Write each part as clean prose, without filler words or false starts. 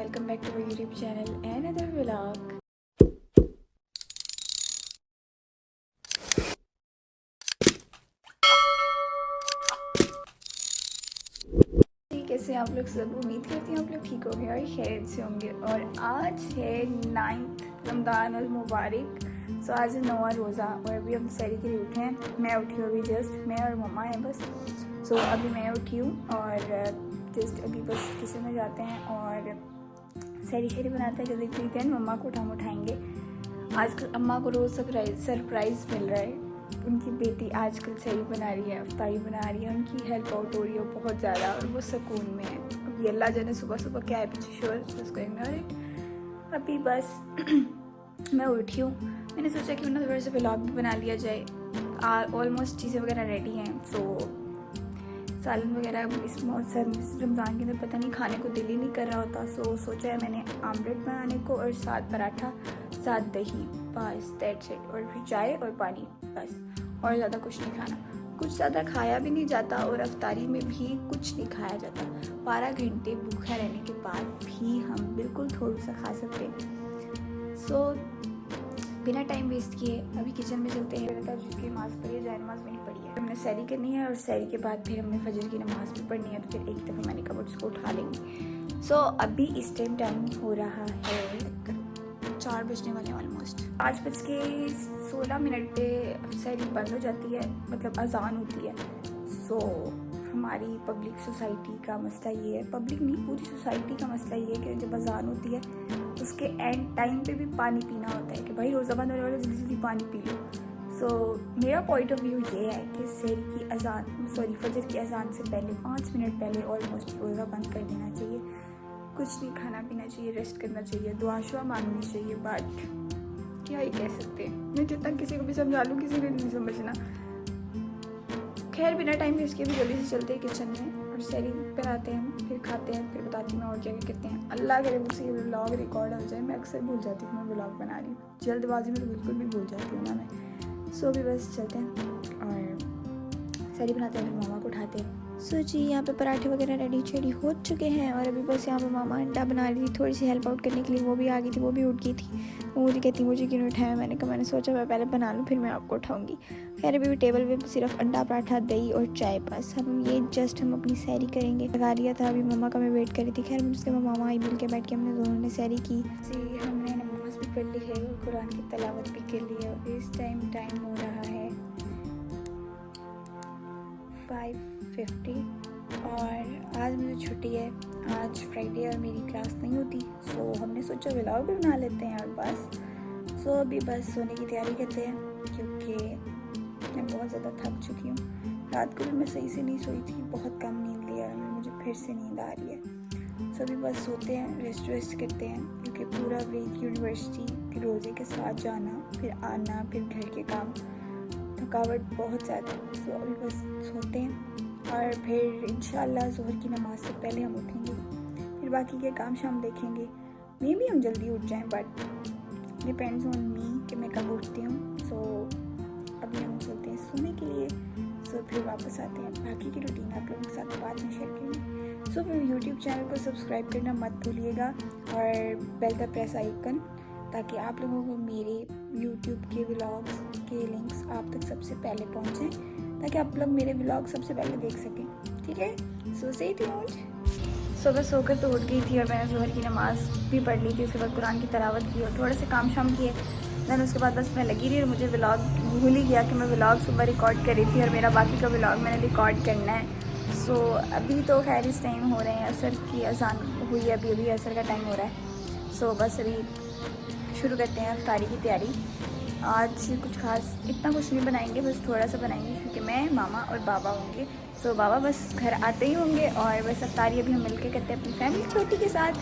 welcome back to our YouTube channel and another vlog. कैसे आप लोग सब, उम्मीद करती हूँ आप लोग ठीक होंगे और खैरियत से होंगे। और आज है 9th रमज़ान और मुबारक। सो आज है 9वां रोज़ा और अभी हम सहरी के लिए उठे हैं। मैं उठी हूँ अभी जस्ट, मैं और मम्मा हैं बस। सो अभी मैं उठी हूँ और जस्ट अभी बस किचन में जाते हैं और सहरी बनाते हैं जल्दी पीते हैं। मम्मा को उठाएंगे। आजकल अम्मा को रोज़ सरप्राइज़ मिल रहा है। उनकी बेटी आजकल सहरी बना रही है, अफ्तारी बना रही है, उनकी हेल्प आउट हो रही है बहुत ज़्यादा और वो सुकून में है। अभी अल्लाह जाने सुबह सुबह क्या है पीछे शोर, उसको इग्नोर इट। अभी बस मैं उठी हूँ, मैंने सोचा कि उन्हें थोड़ा सा व्लॉग भी बना लिया जाए। ऑलमोस्ट चीज़ें वगैरह रेडी हैं। सो सालन वगैरह इस मौसम रमज़ान के अंदर पता नहीं खाने को दिल ही नहीं कर रहा होता। सो सोचा है मैंने आमलेट बनाने को और साथ पराठा साथ दही, बस दैट्स इट। और फिर चाय और पानी बस, और ज़्यादा कुछ नहीं खाना। कुछ ज़्यादा खाया भी नहीं जाता और अफ्तारी में भी कुछ नहीं खाया जाता। 12 घंटे भूखा रहने के बाद भी हम बिल्कुल थोड़ा सा खा सकते हैं। सो बिना टाइम वेस्ट किए अभी किचन में चलते हैं। जिसकी नमाज़ पढ़ी है, जाए नमाज नहीं पढ़ी है, हमने सहरी करनी है और सहरी के बाद फिर हमने फजर की नमाज़ भी पढ़नी है। तो फिर एक दफ़ा मैंने कहा उसको उठा लेंगे। सो अभी इस टाइम हो रहा है 4 बजने वाले ऑलमोस्ट। 5:16 पे सहरी बंद हो जाती है, मतलब अजान होती है। सो हमारी पब्लिक सोसाइटी का मसला ये है, पब्लिक नहीं पूरी सोसाइटी का मसला ये है कि जब अजान होती है उसके एंड टाइम पे भी पानी पीना होता है कि भाई रोज़ा बंद होने वाले जल्दी जल्दी पानी पी लो। सो मेरा पॉइंट ऑफ व्यू ये है कि फजर की अजान से पहले 5 मिनट पहले ऑलमोस्ट रोज़ा बंद कर देना चाहिए। कुछ नहीं खाना पीना चाहिए, रेस्ट करना चाहिए, दुआ शुआ मांगनी चाहिए। बट क्या ही कह सकते हैं, मैं जितना किसी को भी समझा लूँ किसी ने नहीं समझना। खैर बिना टाइम वेस्ट के भी जल्दी से चलते हैं किचन में और सहरी बनाते हैं, फिर खाते हैं, फिर बताती हूँ और क्या क्या करते हैं। अल्लाह करे मुझसे ये व्लॉग रिकॉर्ड हो जाए। मैं अक्सर भूल जाती हूँ मैं व्लॉग बना रही हूँ, जल्दबाजी में तो बिल्कुल भी भूल जाती हूँ ना मैं। सो अभी बस चलते हैं और सहरी बनाते हैं, फिर मामा को उठाते हैं। सो जी यहाँ पे पराठे वगैरह रेडी हो चुके हैं और अभी बस यहाँ पे मामा अंडा बना रही थी थोड़ी सी हेल्प आउट करने के लिए। वो भी आ गई थी, वो भी उठ गई थी। वो मुझे कहती मुझे क्यों उठाया। मैंने सोचा मैं पहले बना लूँ फिर मैं आपको उठाऊँगी। खैर अभी भी टेबल पे सिर्फ अंडा पराठा दही और चाय, बस हम ये जस्ट हम अपनी सहरी करेंगे। लगा लिया था, अभी मम्मा का मैं वेट कर रही थी। खैर उसके बाद मामा आई, मिल के बैठ के हमने दोनों ने सहरी की। जी हमने नमाज भी पढ़ ली है और कुरान की तलावत भी कर ली है। और इस टाइम हो रहा है 5:50 और आज मुझे छुट्टी है। आज फ्राइडे और मेरी क्लास नहीं होती। सो हमने सोचा व्लॉग भी बना लेते हैं और बस। सो अभी बस सोने की तैयारी करते हैं क्योंकि मैं बहुत ज़्यादा थक चुकी हूँ। रात को भी मैं सही से नहीं सोई थी, बहुत कम नींद लिया और मुझे फिर से नींद आ रही है। सो अभी बस सोते हैं, रेस्ट करते हैं क्योंकि पूरा वीक यूनिवर्सिटी के रोज़े के साथ जाना, फिर आना, फिर घर के काम, थकावट बहुत ज़्यादा है। सो अभी बस सोते हैं और फिर इंशाल्लाह ज़ोहर की नमाज से पहले हम उठेंगे, फिर बाकी के काम शाम देखेंगे। मे भी हम जल्दी उठ जाएं, बट डिपेंड्स ऑन मी कि मैं कब उठती हूँ। सो अभी हम चलते हैं सोने के लिए। सो फिर वापस आते हैं, बाकी की रूटीन आप लोगों के साथ बाद में शेयर करेंगे। सो फिर यूट्यूब चैनल को सब्सक्राइब करना मत भूलिएगा और बेल का प्रेस आइकन, ताकि आप लोगों को मेरे यूट्यूब के व्लॉग्स के लिंक्स आप तक सबसे पहले पहुँचें, ताकि आप लोग मेरे व्लॉग सबसे पहले देख सकें। ठीक है, सो स्टे ट्यून्ड। सुबह सोकर तो उठ गई थी और मैंने ज़ोहर की नमाज़ भी पढ़ ली थी। उसके बाद कुरान की तलावत की और थोड़े से काम शाम किए। दैन उसके बाद बस मैं लगी रही और मुझे व्लॉग भूल ही गया कि मैं व्लॉग सुबह रिकॉर्ड कर रही थी और मेरा बाकी का व्लॉग मैंने रिकॉर्ड करना है। सो अभी तो खैर इस टाइम हो रहे हैं, असर की अजान हुई है, अभी असर का टाइम हो रहा है। सो बस अभी शुरू करते हैं अफ्तारी की तैयारी। आज कुछ खास इतना कुछ नहीं बनाएंगे, बस थोड़ा सा बनाएंगे क्योंकि मैं, मामा और बाबा होंगे। सो बाबा बस घर आते ही होंगे और बस अफ्तारी अभी हम मिलके करते हैं अपनी फैमिली छोटी के साथ।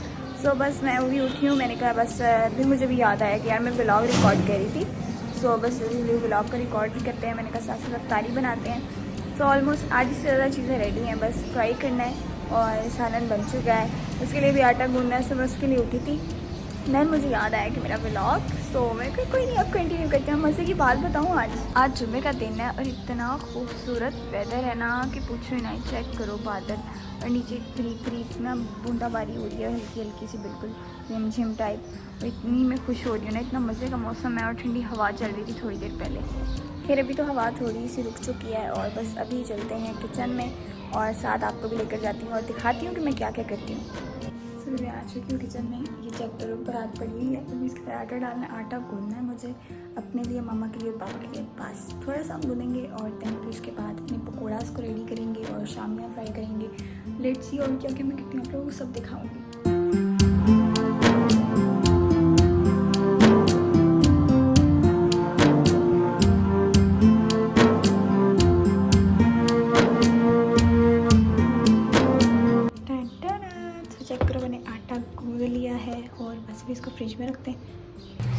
सो बस मैं भी उठी हूँ, मैंने कहा बस फिर मुझे भी याद आया कि यार मैं व्लॉग रिकॉर्ड कर रही थी। सो बस व्लॉग का रिकॉर्ड भी करते हैं, मैंने कहा साथ साथ अफ्तारी बनाते हैं। सो ऑलमोस्ट आधी से ज़्यादा चीज़ें रेडी हैं, बस फ्राई करना है और सालन बन चुका है। उसके लिए भी आटा गूंदना है। सो मैं उसके लिए उठी थी, देन मुझे याद आया कि मेरा व्लॉग। सो मैं कोई नहीं, अब कंटिन्यू करते हैं। मज़े की बात बताऊँ, आज जुम्मे का दिन है और इतना खूबसूरत वेदर है ना कि पूछो ही नहीं। चेक करो बादल, और नीचे करीब ना बूंदाबारी हो रही है हल्की हल्की सी, बिल्कुल रिमझिम टाइप। और इतनी मैं खुश हो रही हूँ ना, इतना मज़े का मौसम है और ठंडी हवा चल रही थी थोड़ी देर पहले। फिर अभी तो हवा थोड़ी सी रुक चुकी है और बस अभी चलते हैं किचन में और साथ आपको भी लेकर जाती हूँ और दिखाती हूँ कि मैं क्या क्या करती हूँ। तो मैं आ चुकी हूँ किचन में, ये चेक करो परात पड़ी हुई है। अभी इसके अंदर आटा डालना है, आटा गूंदना है मुझे अपने लिए, मामा के लिए, पापा के लिए। बस थोड़ा सा हम गूंदेंगे और देन फिर उसके बाद अपने पकौड़ास को रेडी करेंगे और शामियाँ फ्राई करेंगे। लेट्स सी और क्या क्या मैं करती हूँ आप लोगों को सब दिखाऊँगी। चेक करो मैंने आटा गूंद लिया है और बस भी इसको फ्रिज में रखते हैं।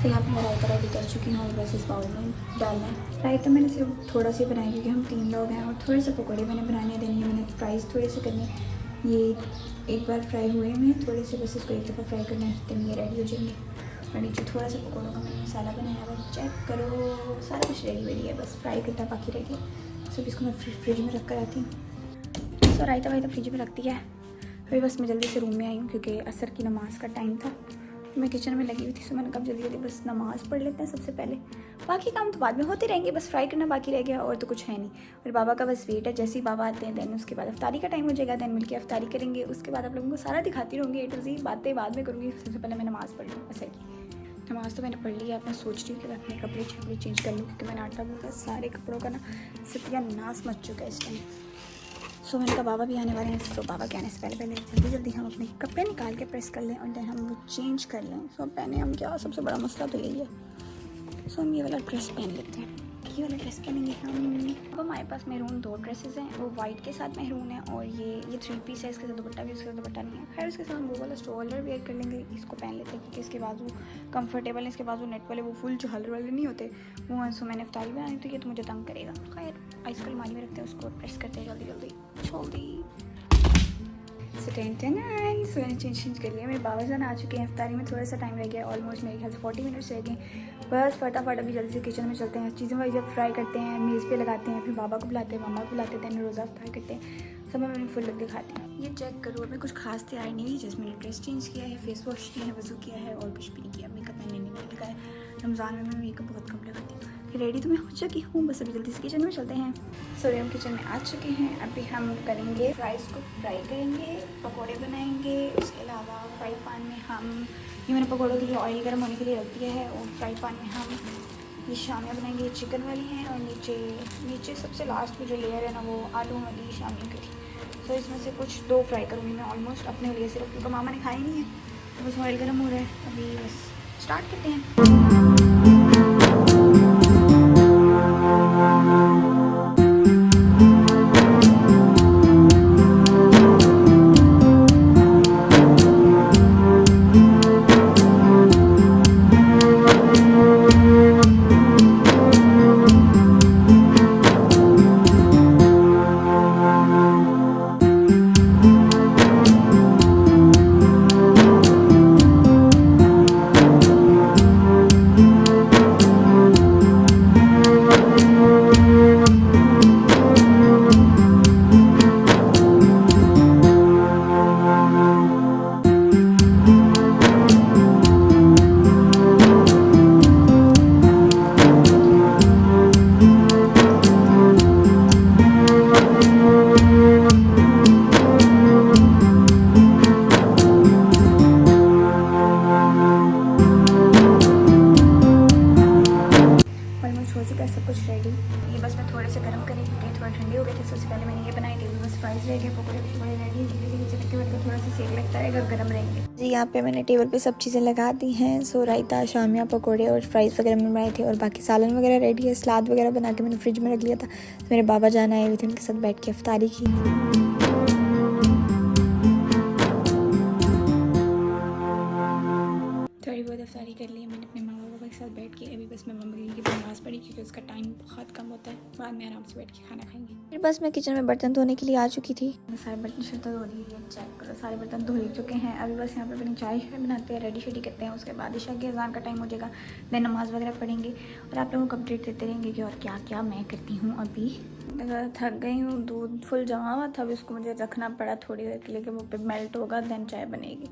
तो यहाँ पर मैं रायता रेडी कर चुकी हूँ और बस इस बाउल में डालना है। रायता मैंने सिर्फ थोड़ा सा बनाया क्योंकि हम 3 लोग हैं और थोड़े से पकौड़े मैंने बनाने देने, मैंने फ्राइज़ थोड़े से करने। ये एक बार फ्राई हुए हैं थोड़े से, बस इसको एक दफ़ा फ्राई करना है तो ये रेडी हो जाएंगे। और नीचे थोड़ा सा पकौड़ों का मैंने मसाला बनाया हुआ, चेक करो सारा कुछ रेडी है, बस फ्राई करना बाकी रह गया। सब इसको मैं फ्रिज में रख कर आती हूँ। तो रायता वायता फ्रिज में रखती है। अभी बस मैं जल्दी से रूम में आई हूँ क्योंकि असर की नमाज़ का टाइम था। मैं किचन में लगी हुई थी, सो मैंने कहा जल्दी बस नमाज़ पढ़ लेते हैं सबसे पहले, बाकी काम तो बाद में होते रहेंगे। बस फ्राई करना बाकी रह गया और तो कुछ है नहीं। और बाबा का बस वेट है, जैसे ही बाबा आते हैं देन उसके बाद अफ्तारी का टाइम हो जाएगा, देन मिलकर अफ्तारी करेंगे। उसके बाद आप लोगों को सारा दिखाती रहूँगी, A to Z बातें बाद में करूँगी। सबसे पहले मैं नमाज़ पढ़ लूँ असर की। नमाज़ तो मैंने पढ़ लिया, मैं सोच रही हूँ कि मैं अपने कपड़े चेंज कर लूँ क्योंकि मैंने आटा गूंथा, सारे कपड़ों का ना सत्यानाश मच चुका है इस टाइम। सो मैंने कहा बाबा भी आने वाले हैं, सो बाबा के आने से पहले जल्दी हम अपने कपड़े निकाल के प्रेस कर लें और देन हम वो चेंज कर लें। सो पहने हम क्या, सबसे बड़ा मसला तो यही है। सो हम ये वाला ड्रेस पहन लेते हैं, ये वाला ड्रेस पहनेंगे हम। अब हमारे पास मेरून 2 ड्रेसेस हैं, वो वाइट के साथ मेरून है और ये 3 पीस है, इसके साथ दुपट्टा भी, उसके साथ दुपट्टा नहीं है। खैर उसके साथ हम वो वाला स्ट्रोलर वेयर कर लेंगे, इसको पहन लेते हैं क्योंकि इसके बाजू कंफर्टेबल है, इसके बाजू नेट वाले वो फुल झालर वाले नहीं होते वो हैं। सो मैंने अफ्तारी बनानी तो ये तो मुझे तंग करेगा। खैर आइसक्रीम अलमारी में रखते हैं, उसको प्रेस करते हैं जल्दी। सो मैंने चेंज कर लिया। मेरे बाबा जान आ चुके हैं, अफ्तारी में थोड़ा सा टाइम रह गया, ऑलमोस्ट मेरे ख्याल से 40 मिनट्स रह गए। बस फटाफट अभी जल्दी से किचन में चलते हैं, चीज़ों वाइज जब फ्राई करते हैं, मेज़ पे लगाते हैं, फिर बाबा को बुलाते हैं, मामा को बुलाते हैं, देन रोज़ा अफ्तार करते हैं। सब मैं अपनी फुल लुक दिखाती हूँ। ये चेक करो, मैं कुछ खास तैयार नहीं हुई, जैसे मैंने ड्रेस चेंज किया है, फेस वॉश किया है, वज़ू किया है और कुछ भी नहीं किया। मेकअप मैंने नहीं लगा है, रमज़ान में मैं मेकअप बहुत कम लगाती हूँ। फिर रेडी तो मैं हो चुकी हूँ, बस अभी जल्दी से किचन में चलते हैं। सो हम किचन में आ चुके हैं, अभी हम करेंगे फ्राइज़ को फ्राई करेंगे, पकौड़े बनाएंगे। उसके अलावा फ्राई पैन में हम, ये मैंने पकौड़ों के लिए ऑयल गर्म होने के लिए रख दिया है और फ्राई पैन में हम ये शामियाँ बनाएंगे, ये चिकन वाली हैं और नीचे सबसे लास्ट में जो लेयर है ना वो आलू वाली शामियों की थी। तो इसमें से कुछ 2 फ्राई करूँगी मैं ऑलमोस्ट अपने लिए सिर्फ, क्योंकि मामा ने खाई नहीं है। तो बस ऑयल गर्म हो रहा है, अभी बस स्टार्ट करते हैं। सब कुछ रेडी। ये बस मैं थोड़े से गर्म करी क्योंकि थोड़ा ठंडी हो गई थी। सबसे पहले मैंने ये बनाई थी, बस फ्राइज रह गए, पकौड़े पकौड़े रेडी। धीरे धीरे चलते हुए थोड़ा सा सेक लगता है अगर गर्म रहेंगे। जी यहाँ पे मैंने टेबल पे सब चीज़ें लगा दी हैं। सो रायता, शामियाँ, पकौड़े और फ्राइज़ वगैरह मैंने बनाए थे और बाकी सालन वगैरह रेडी है। सलाद वगैरह बना के मैंने फ्रिज में रख लिया था। तो मेरे बाबा जान आए हुए थे, उनके साथ बैठ के अफ्तारी की। थोड़ी बहुत अफ्तारी कर ली मैंने अपने माँ बाबा के साथ बैठ के। अभी बस मैं मम्मी की नमाज़ पढ़ी क्योंकि उसका टाइम बहुत कम होता है, बाद में आराम से बैठ के खाना खाएंगे। फिर बस मैं किचन में बर्तन धोने के लिए आ चुकी थी। सारे बर्तन शर्तन धो ली है, चेक करो सारे बर्तन धो चुके हैं। अभी बस यहाँ पर अपनी चाय बनाते हैं, रेडी शेडी करते हैं। उसके बाद ईशा के अज़ान का टाइम हो जाएगा, देन नमाज़ वगैरह पढ़ेंगे और आप लोगों को अपडेट देते रहेंगे कि और क्या क्या मैं करती हूँ अभी थक गई हूँ, दूध फुल जमा हुआ था, अभी उसको मुझे रखना पड़ा थोड़ी देर के लिए कि वो पे मेल्ट होगा, देन चाय बनेगी।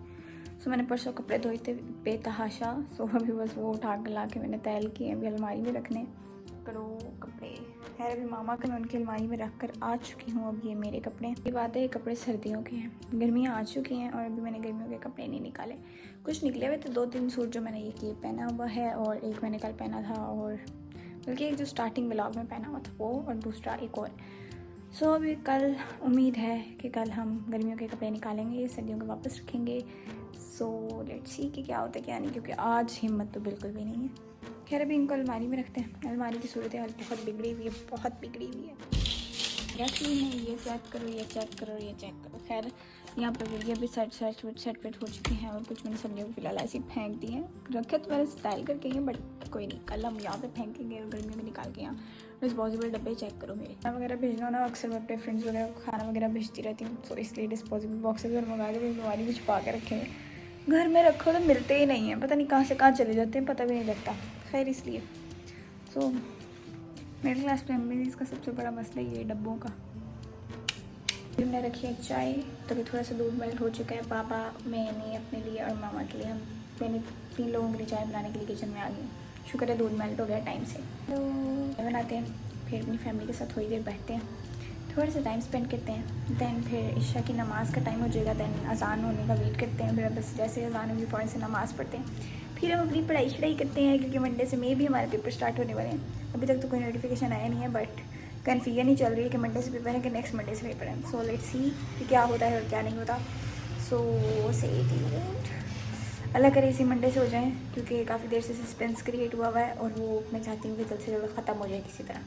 सो मैंने परसों कपड़े धोए थे बेतहाशा, सो अभी बस वो उठा के ला के मैंने तैल किए, अभी अलमारी में रखने करो कपड़े। खैर अभी मामा के मैं उनकी अलमारी में रख कर आ चुकी हूँ। अब ये मेरे कपड़े, ये बात है ये कपड़े सर्दियों के हैं, गर्मियाँ आ चुकी हैं और अभी मैंने गर्मियों के कपड़े नहीं निकाले। कुछ निकले हुए थे 2-3 सूट जो मैंने ये पहना हुआ है, और एक मैंने कल पहना था, और बल्कि एक जो स्टार्टिंग व्लॉग में पहना हुआ था वो, और दूसरा एक और। सो अभी कल उम्मीद है कि कल हम गर्मियों के कपड़े निकालेंगे, सर्दियों के वापस रखेंगे। सो लेट्स सी कि क्या होता है क्या नहीं, क्योंकि आज हिम्मत तो बिल्कुल भी नहीं है। खैर अभी इनको अलमारी में रखते हैं। अलमारी की सूरत हाल बहुत बिगड़ी हुई है, बहुत बिगड़ी हुई है। रख ली नहीं, ये चेक करो, ये चेक करो, ये चेक करो। खैर यहाँ पर ये भी सेट हो चुके हैं, और कुछ मैंने सब्जियों को फिलहाल ऐसे फेंक दिए हैं। रखे तो मैंने स्टाइल करके हैं, बट कोई नहीं, कल हम यहाँ पे फेंकेंगे और गर्मियों में निकाल के यहाँ डिस्पोजेबल डब्बे चेक करो मेरे। खाना वगैरह भेजना ना, अक्सर मैं अपने फ्रेंड्स वगैरह को खाना वगैरह भेजती रहती हूँ, तो इसलिए डिस्पोजेबल बॉक्सेस और मंगा के अलमारी में छुपा के रखे हैं। घर में रखो तो मिलते ही नहीं हैं, पता नहीं कहाँ से कहाँ चले जाते हैं, पता भी नहीं लगता। खैर इसलिए सो मिडिल क्लास फैमिलीज़ का सबसे बड़ा मसला ये डब्बों का। हमने रखी है चाय, तभी थोड़ा सा दूध मेल्ट हो चुका है। पापा, मैंने अपने लिए और मामा के लिए, मैंने 3 लोगों के लिए चाय बनाने के लिए किचन में आ गई। शुक्र है दूध मेल्ट हो गया टाइम से। तो बनाते हैं, फिर अपनी फैमिली के साथ थोड़ी देर बैठते हैं, थोड़ा सा टाइम स्पेंड करते हैं। दैन फिर इशा की नमाज़ का टाइम हो जाएगा, दैन अज़ान होने का वेट करते हैं। फिर बस जैसे अज़ान होगी फ़ौरन से नमाज़ पढ़ते हैं, फिर हम अपनी पढ़ाई करते हैं, क्योंकि मंडे से भी हमारे पेपर स्टार्ट होने वाले हैं। अभी तक तो कोई नोटिफिकेशन आया नहीं है, बट कन्फ्यूजन ही चल रही है कि मंडे से पेपर है कि नेक्स्ट मंडे से पेपर है। सो लेट्स सी कि क्या होता है और क्या नहीं होता। सो से अल्लाह करे इसी मंडे से हो जाए, क्योंकि काफ़ी देर से सस्पेंस क्रिएट हुआ है, और वो मैं चाहती हूँ कि जल्द से जल्द ख़त्म हो जाए किसी तरह।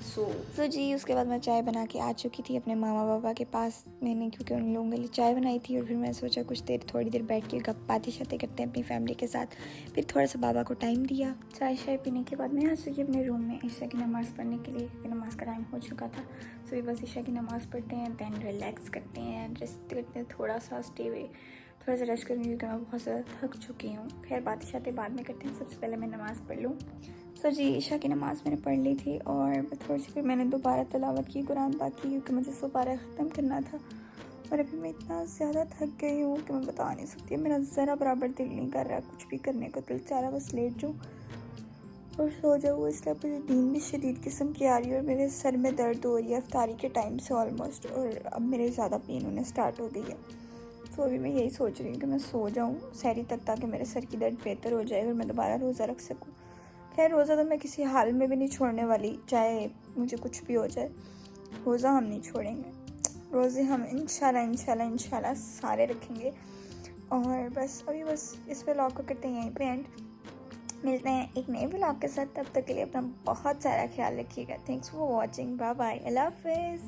सो जी उसके बाद मैं चाय बना के आ चुकी थी अपने मामा पापा के पास, मैंने क्योंकि उन लोगों के लिए चाय बनाई थी। और फिर मैं सोचा कुछ देर थोड़ी देर बैठ के गप बातें शातें करते हैं अपनी फैमिली के साथ। फिर थोड़ा सा बाबा को टाइम दिया। चाय शाय पीने के बाद मैं आ चुकी अपने रूम में ईशा की नमाज़ पढ़ने के लिए, क्योंकि नमाज़ का टाइम हो चुका था। सो बस ईशा की नमाज़ पढ़ते हैं, दैन रिलैक्स करते हैं, रेस्ट करते हैं, थोड़ा सा थोड़ा सा रेस्ट करूँगी, क्योंकि मैं बहुत ज़्यादा थक चुकी हूँ। खैर बातें शातें बाद में करते हैं, सबसे पहले मैं नमाज़ पढ़ लूँ। सो जी ईशा की नमाज़ मैंने पढ़ ली थी, और थोड़ी सी फिर मैंने दोबारा तिलावत की कुरान पाक की, क्योंकि मुझे सुबह ख़त्म करना था। और अभी मैं इतना ज़्यादा थक गई हूँ कि मैं बता नहीं सकती। मेरा ज़रा बराबर दिल नहीं कर रहा कुछ भी करने को, दिल चाह रहा बस लेट जाऊँ और सो जाऊँ। इसलिए मुझे नींद भी शदीद किस्म की आ रही है, और मेरे सर में दर्द हो रही है अफ्तारी के टाइम से ऑलमोस्ट, और अब मेरे ज़्यादा पेन होने स्टार्ट हो गई है। तो अभी मैं यही सोच रही हूँ कि मैं सो जाऊँ सहरी तक, ताकि मेरे सर की दर्द बेहतर हो जाए और मैं दोबारा रोज़ा रख सकूँ। खैर रोज़ा तो मैं किसी हाल में भी नहीं छोड़ने वाली, चाहे मुझे कुछ भी हो जाए। रोज़ा हम नहीं छोड़ेंगे, रोज़े हम इंशाल्लाह सारे रखेंगे। और बस अभी बस इस व्लॉग को करते हैं यहीं पे एंड। मिलते हैं एक नए व्लॉग के साथ, तब तक के लिए अपना बहुत सारा ख्याल रखिएगा। Thanks for watching, bye bye, अल्लाह हाफिज़।